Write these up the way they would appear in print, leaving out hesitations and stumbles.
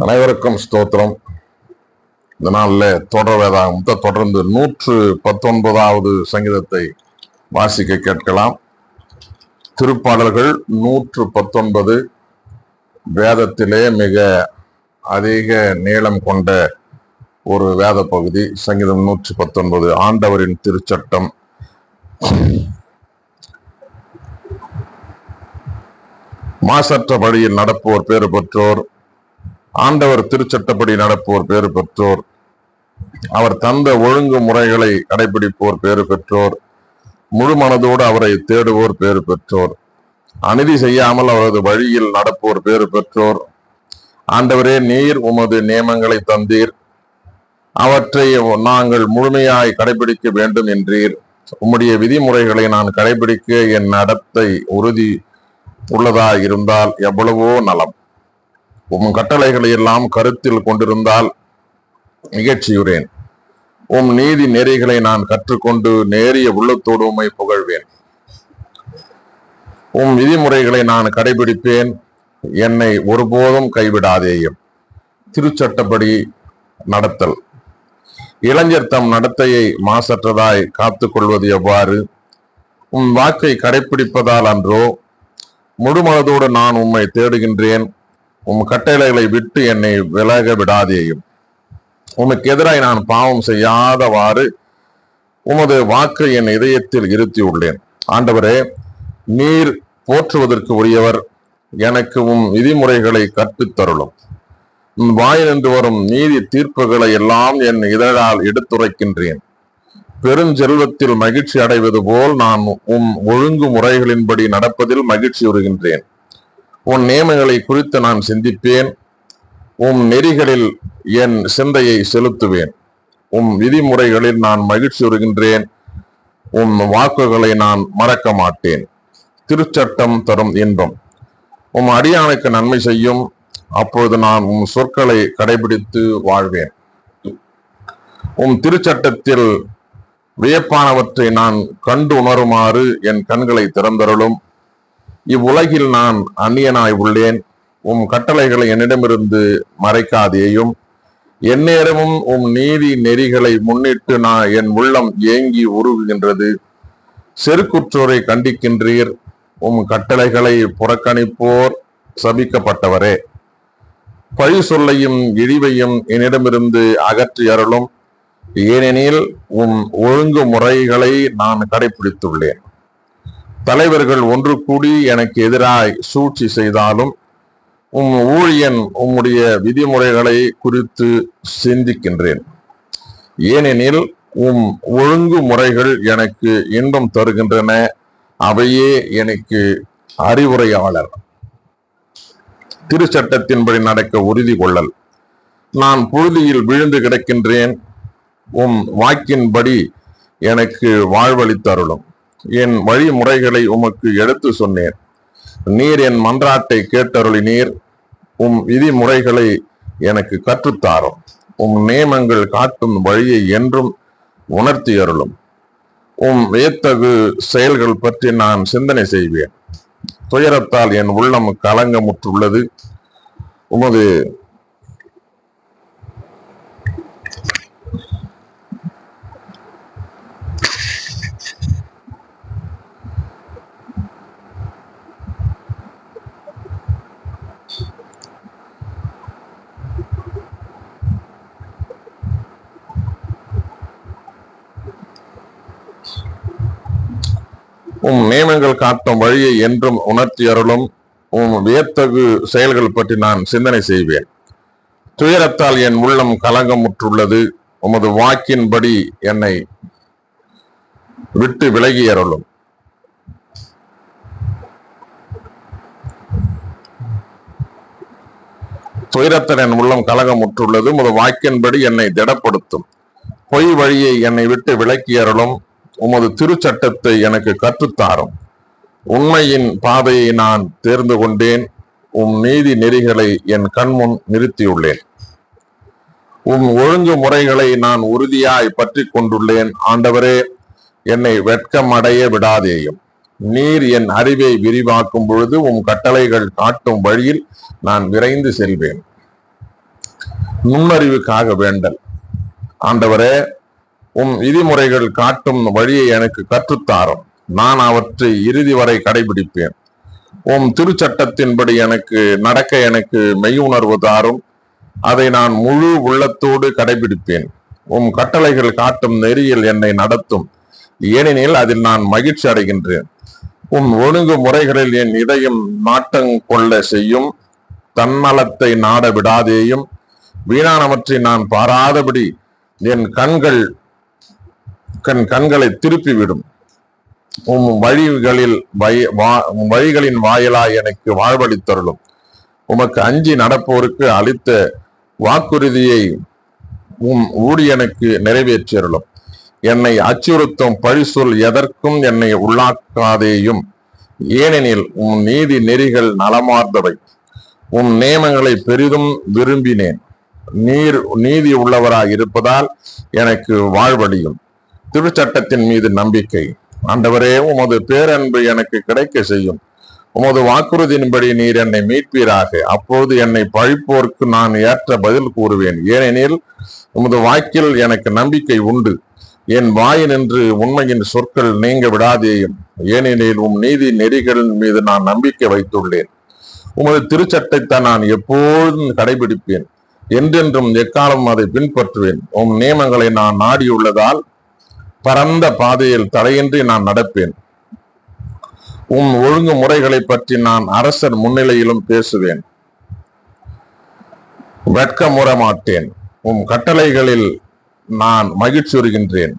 அனைவருக்கும் ஸ்தோத்திரம். இந்த நாளில் தொடர் வேதாகமத்தை தொடர்ந்து 119வது சங்கீதத்தை வாசிக்க கேட்கலாம். திருப்பாடல்கள் 119 வேதத்திலே மிக அதிக நீளம் கொண்ட ஒரு வேத பகுதி. சங்கீதம் 119 ஆண்டவரின் திருச்சட்டம். மாசற்ற வழியில் நடப்போர் பேறு பெற்றோர், ஆண்டவர் திருச்சட்டப்படி நடப்போர் பேறு பெற்றோர், அவர் தந்த ஒழுங்கு முறைகளை கடைபிடிப்போர் பேறு பெற்றோர், முழு மனதோடு அவரை தேடுவோர் பேறு பெற்றோர், அநீதி செய்யாமல் அவரது வழியில் நடப்போர் பேறு பெற்றோர். ஆண்டவரே, நீர் உமது நியமங்களை தந்தீர், அவற்றை நாங்கள் முழுமையாய் கடைபிடிக்க வேண்டும் என்றீர். உம்முடைய விதிமுறைகளை நான் கடைபிடிக்க என் நடத்தை உறுதி உள்ளதாய் இருந்தால் எவ்வளவோ நலம். உம் கட்டளைகளை எல்லாம் கருத்தில் கொண்டிருந்தால் நிகழ்ச்சியுறேன். உம் நீதி நெறிகளை நான் கற்றுக்கொண்டு நேரிய உள்ளத்தோடு உம்மை புகழ்வேன். உம் விதிமுறைகளை நான் கடைபிடிப்பேன், என்னை ஒருபோதும் கைவிடாதேயும். திருச்சட்டப்படி நடத்தல். இளைஞர் தம் நடத்தையை மாசற்றதாய் காத்து கொள்வது எவ்வாறு? உம் வாக்கை கடைபிடிப்பதால் அன்றோ? முழு மனதோடு நான் உம்மை தேடுகின்றேன். உம் கட்டளைகளை விட்டு என்னை விலக விடாதேயும். உமக்கு எதிராய் நான் பாவம் செய்யாதவாறு உமது வாக்கை என் இதயத்தில் இருத்தியுள்ளேன். ஆண்டவரே, நீர் போற்றுவதற்கு உரியவர். எனக்கு உம் விதிமுறைகளை கற்பித்தருளும். உம் வாயிலிருந்து வரும் நீதி தீர்ப்புகளை எல்லாம் என் இதழால் எடுத்துரைக்கின்றேன். பெருஞ்செல்வத்தில் மகிழ்ச்சி அடைவது போல் நான் உம் ஒழுங்கு முறைகளின்படி நடப்பதில் மகிழ்ச்சி உறுகின்றேன். உன் நியமங்களை குறித்து நான் சிந்திப்பேன். உம் நெறிகளில் என் சிந்தையை செலுத்துவேன். உம் விதிமுறைகளில் நான் மகிழ்ச்சி உறுகின்றேன். உம் வாக்குகளை நான் மறக்க மாட்டேன். திருச்சட்டம் தரும் இன்பம். உம் அடியானுக்கு நன்மை செய்யும். அப்பொழுது நான் உம் சொற்களை கடைபிடித்து வாழ்வேன். உம் திருச்சட்டத்தில் வியப்பானவற்றை நான் கண்டு உணருமாறு என் கண்களை திறந்தருளும். இவ்வுலகில் நான் அந்நியனாய் உள்ளேன். உம் கட்டளைகளை என்னிடமிருந்து மறைக்காதேயும். எந்நேரமும் உம் நீதி நெறிகளை முன்னிட்டு என் உள்ளம் ஏங்கி உருகுகின்றது. செருக்குற்றோரை கண்டிக்கின்றீர். உம் கட்டளைகளை புறக்கணிப்போர் சபிக்கப்பட்டவரே. பழி சொல்லையும் இழிவையும் என்னிடமிருந்து அகற்றி அருளும். ஏனெனில் உம் ஒழுங்கு முறைகளை நான் கடைபிடித்துள்ளேன். தலைவர்கள் ஒன்று கூடி எனக்கு எதிராய் சூழ்ச்சி செய்தாலும் உம் ஊழியன் உம்முடைய விதிமுறைகளை குறித்து சிந்திக்கின்றேன். ஏனெனில் உம் ஒழுங்கு முறைகள் எனக்கு இன்பம் தருகின்றன. அவையே எனக்கு அறிவுரையாளர். திருச்சட்டத்தின்படி நடக்க உறுதி கொள்ளல். நான் புழுதியில் விழுந்து கிடக்கின்றேன். உம் வாக்கின்படி எனக்கு வாழ்வளித்தருளும். என் வழிமுறைகளை உமக்கு எடுத்து சொன்னேன். நீர் என் மன்றாட்டை கேட்டருளினீர். உம் விதிமுறைகளை எனக்கு கற்றுத்தாரும். உம் நியமங்கள் காட்டும் வழியை என்றும் உணர்த்தி அருளும். உம் வியத்தகு செயல்கள் பற்றி நான் சிந்தனை செய்வேன். துயரத்தால் என் உள்ளம் கலங்கமுற்றுள்ளது. உமது உம் நியமங்கள் காட்டும் வழியை என்றும் உணர்த்தி அருளும். உம் வியத்தகு செயல்கள் பற்றி நான் சிந்தனை செய்வேன். துயரத்தால் என் உள்ளம் கலங்கமுற்றுள்ளது. உமது வாக்கின்படி என்னை விட்டு விலகி அருளும். துயரத்தால் என் உள்ளம் கலங்கமுற்றுள்ளது. உமது வாக்கின்படி என்னை திடப்படுத்தும். பொய் வழியை என்னை விட்டு விலக்கி அருளும். உமது திருச்சட்டத்தை எனக்கு கற்றுத்தாரும். உண்மையின் பாதையை நான் தேர்ந்து கொண்டேன். உம் நீதி நெறிகளை என் கண்முன் நிறுத்தியுள்ளேன். உம் ஒழுங்கு முறைகளை நான் உறுதியாய் பற்றி கொண்டுள்ளேன். ஆண்டவரே, என்னை வெட்கமடைய விடாதேயும். நீர் என் அறிவை விரிவாக்கும் பொழுது உம் கட்டளைகள் காட்டும் வழியில் நான் விரைந்து செல்வேன். நுண்ணறிவுக்காக வேண்டல். ஆண்டவரே, விதிமுறைகள் காட்டும் வழியை எனக்கு கற்றுத்தாரும். நான் அவற்றை இறுதி வரை கடைபிடிப்பேன். திருச்சட்டத்தின்படி எனக்கு நடக்க எனக்கு மெய்யுணர்வு தாரும். அதை நான் முழு உள்ளத்தோடு கடைபிடிப்பேன். கட்டளைகள் காட்டும் நெறியில் என்னை நடத்தும். ஏனெனில் அதில் நான் மகிழ்ச்சி அடைகின்றேன். ஒழுங்கு முறைகளில் என் இதயம் நாட்டம் கொள்ள செய்யும். தன்னலத்தை நாட விடாதேயும். வீணானவற்றை நான் பாராதபடி என் கண்களை திருப்பிவிடும். வழிகளின் வாயிலாய் எனக்கு வாழ்வளித்தருளும். உமக்கு அஞ்சி நடப்போருக்கு அளித்த வாக்குறுதியை ஊழியனுக்கு நிறைவேற்றியருளும். என்னை அச்சுறுத்தும் பழிசொல் எதற்கும் என்னை உள்ளாக்காதேயும். ஏனெனில் நீதி நெறிகள் நலமார்ந்தவை. நியமங்களை பெரிதும் விரும்பினேன். நீதி உள்ளவராய் இருப்பதால் எனக்கு வாழ்வழியும். திருச்சட்டத்தின் மீது நம்பிக்கை. ஆண்டவரே, உமது பேரன்பு எனக்கு கிடைக்க செய்யும். உமது வாக்குறுதியின்படி நீர் என்னை மீட்பீராக. அப்போது என்னை பழிப்போருக்கு நான் ஏற்ற பதில் கூறுவேன். ஏனெனில் உமது வாக்கில் எனக்கு நம்பிக்கை உண்டு. என் வாயினின்று உண்மையின் சொற்கள் நீங்க விடாதேயும். ஏனெனில் நீதி நெறிகளின் மீது நான் நம்பிக்கை வைத்துள்ளேன். உமது திருச்சட்டத்தை நான் எப்போதும் கடைபிடிப்பேன். என்றென்றும் எக்காலம் அதை பின்பற்றுவேன். நியமங்களை நான் நாடியுள்ளதால் பரந்த பாதையில் தடையின்றி நான் நடப்பேன். ஒழுங்கு முறைகளை பற்றி நான் அரசர் முன்னிலையிலும் பேசுவேன். வெட்கமுற மாட்டேன். கட்டளைகளில் நான் மகிழ்ச்சியுறுகின்றேன்.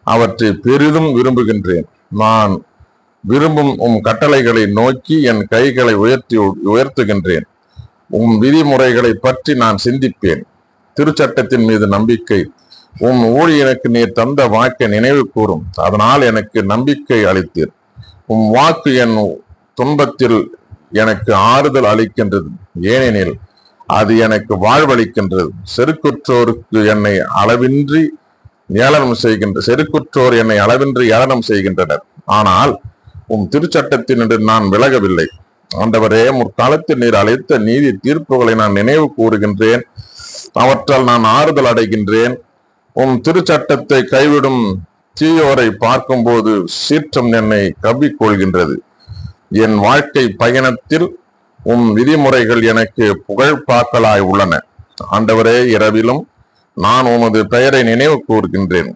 அவற்றை பெரிதும் விரும்புகின்றேன். நான் விரும்பும் கட்டளைகளை நோக்கி என் கைகளை உயர்த்துகின்றேன். விதிமுறைகளை பற்றி நான் சிந்திப்பேன். திருச்சட்டத்தின் மீது நம்பிக்கை. ஊழியனுக்கு நீர் தந்த வாக்கை நினைவு கூறும். அதனால் எனக்கு நம்பிக்கை அளித்தீர். வாக்கு என் துன்பத்தில் எனக்கு ஆறுதல் அளிக்கின்றது. ஏனெனில் அது எனக்கு வாழ்வளிக்கின்றது. செருக்குற்றோர் என்னை அளவின்றி ஏளனம் செய்கின்றனர். ஆனால் திருச்சட்டத்தினின்று நான் விலகவில்லை. ஆண்டவரே, முற்காலத்தில் நீர் அளித்த நீதி தீர்ப்புகளை நான் நினைவு கூறுகின்றேன். அவற்றால் நான் ஆறுதல் அடைகின்றேன். திருச்சட்டத்தை கைவிடும் தீயோரை பார்க்கும் போது சீற்றம் என்னை கவ்விக்கொள்கின்றது. என் வாழ்க்கை பயணத்தில் விதிமுறைகள் எனக்கு புகழ்பாக்கலாய் உள்ளன. ஆண்டவரே, இரவிலும் நான் உமது பெயரை நினைவு கூறுகின்றேன்.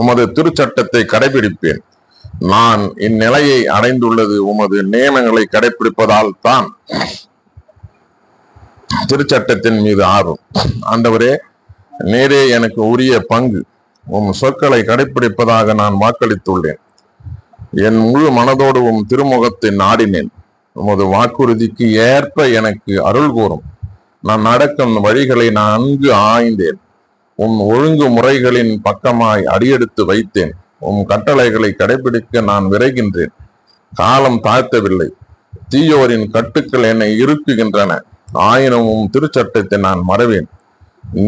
உமது திருச்சட்டத்தை கடைபிடிப்பேன். நான் இந்நிலையை அடைந்துள்ளது உமது நியமங்களை கடைபிடிப்பதால் தான். திருச்சட்டத்தின் மீது ஆர்வம். ஆண்டவரே, நேரே எனக்கு உரிய பங்கு. சொற்களை கடைபிடிப்பதாக நான் வாக்களித்துள்ளேன். என் முழு மனதோடு திருமுகத்தை நாடினேன். உமது வாக்குறுதிக்கு ஏற்ப எனக்கு அருள் கூறும். நான் நடக்கும் வழிகளை நான் நன்கு ஆய்ந்தேன். ஒழுங்கு முறைகளின் பக்கமாய் அடியெடுத்து வைத்தேன். கட்டளைகளை கடைபிடிக்க நான் விரைகின்றேன். காலம் தாழ்த்தவில்லை. தீயோரின் கட்டுக்கள் என்னை இறுக்குகின்றன. ஆயினும் திருச்சட்டத்தை நான் மறவேன்.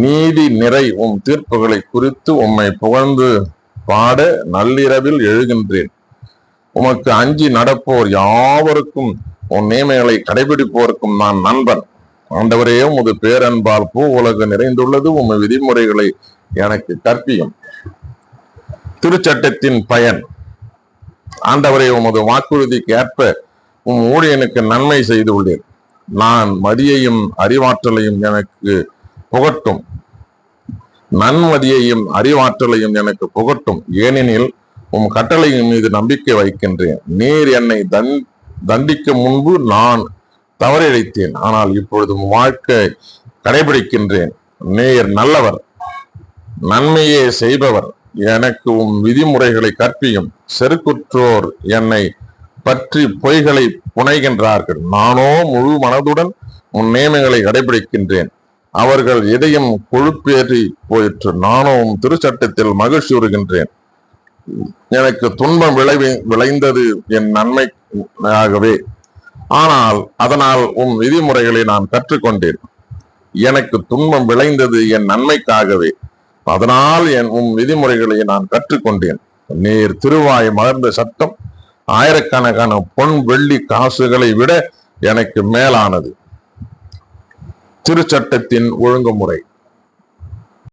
நீதி நிறை தீர்ப்புகளை குறித்து உம்மை புகழ்ந்து பாட நள்ளிரவில் எழுகின்றேன். உமக்கு அஞ்சி நடப்போர் யாவருக்கும் நியமங்களை கடைபிடிப்போருக்கும் நான் நண்பன். ஆண்டவரே, உமது பேரன்பால் பூ உலகு நிறைந்துள்ளது. விதிமுறைகளை எனக்கு கற்பியும். திருச்சட்டத்தின் பயன். ஆண்டவரே, உமது வாக்குறுதிக்கு ஏற்ப ஊழியனுக்கு நன்மை செய்துள்ளேன். நான் மதியையும் அறிவாற்றலையும் எனக்கு புகட்டும். நன்மதியையும் அறிவாற்றலையும் எனக்கு புகட்டும். ஏனெனில் கட்டளையின் மீது நம்பிக்கை வைக்கின்றேன். நீர் என்னை தண்டிக்க முன்பு நான் தவறிழைத்தேன். ஆனால் இப்பொழுது வாழ்க்கை கடைபிடிக்கின்றேன். நீர் நல்லவர், நன்மையே செய்பவர். எனக்கு விதிமுறைகளை கற்பியும். செருக்குற்றோர் என்னை பற்றி பொய்களை புனைகின்றார்கள். நானோ முழு மனதுடன் நியமங்களை கடைபிடிக்கின்றேன். அவர்கள் இதயம் கொழுப்பேறி போயிற்று. நானும் திருச்சட்டத்தில் மகிழ்ச்சி உறுகின்றேன். எனக்கு துன்பம் விளைந்தது என் நன்மையாகவே. ஆனால் அதனால் விதிமுறைகளை நான் கற்றுக்கொண்டேன். எனக்கு துன்பம் விளைந்தது என் நன்மைக்காகவே. அதனால் விதிமுறைகளை நான் கற்றுக்கொண்டேன். நீர் திருவாய் மலர்ந்த சட்டம் ஆயிரக்கணக்கான பொன் வெள்ளி காசுகளை விட எனக்கு மேலானது. திருச்சட்டத்தின் ஒழுங்குமுறை.